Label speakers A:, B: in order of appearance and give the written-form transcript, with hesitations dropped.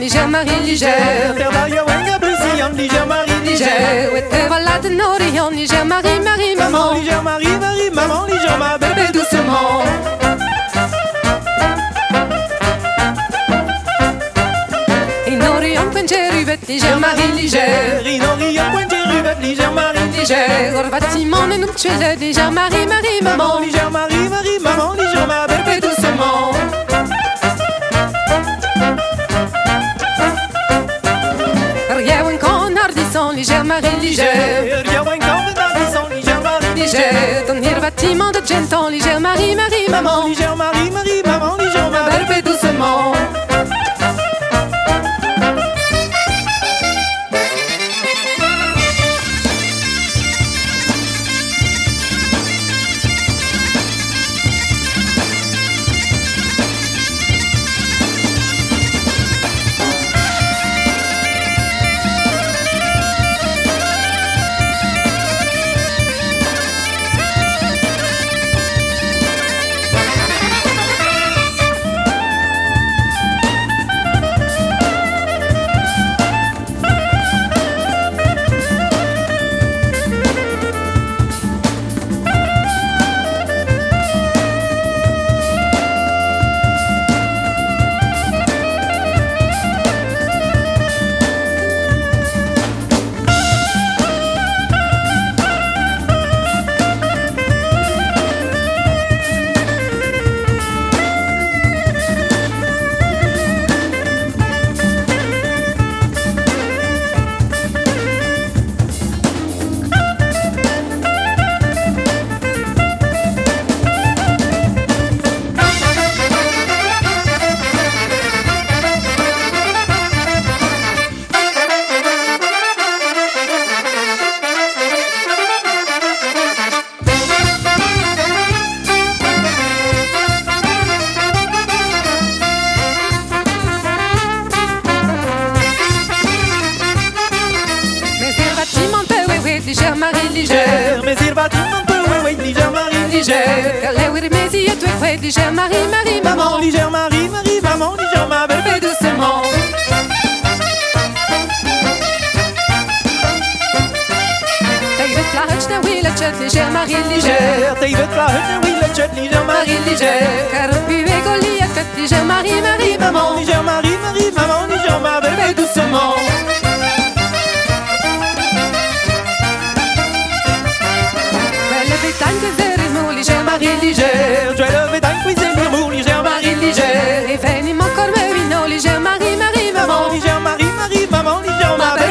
A: légère Marie légère.
B: Terre d'ailleurs, un peu si on légère Marie légère.
A: Ouais, t'es voilà de Norion, légère Marie, Marie, maman.
B: Légère Marie, Marie, maman, légère ma bébé doucement.
A: Inorion, Quencherubette, légère Marie légère.
B: Inorion, Quencherubette, légère Marie
A: légère. Orvatiment, ne nous tue légère Marie, Marie, maman.
B: Légère Marie, Marie, maman, légère ma bébé doucement.
A: Légère Marie légère. Légère, dans le bâtiment de Genton, légère Marie, Marie, maman.
B: Légère Marie, Marie, maman, légère ma belle doucement.
A: Légère Marie légère.
B: Mais il va tout un peu, oui, légère Marie légère.
A: Les oui, mais il y a tout fait, légère Marie, Marie, maman.
B: Légère Marie, Marie, maman, légère ma belle fais doucement.
A: Légère Marie légère.
B: T'es vite là, oui, le chat, légère Marie légère.
A: Car puis égoli à tête, légère Marie, Marie, maman.
B: Légère Marie, Marie, maman, légère ma belle fais doucement.
A: Légère Marie légère.
B: Je vais lever d'un cuisine pour légère Marie légère.
A: Et venez mon corps, légère Marie, Marie, maman.
B: Légère Marie, Marie, maman, légère ma belle.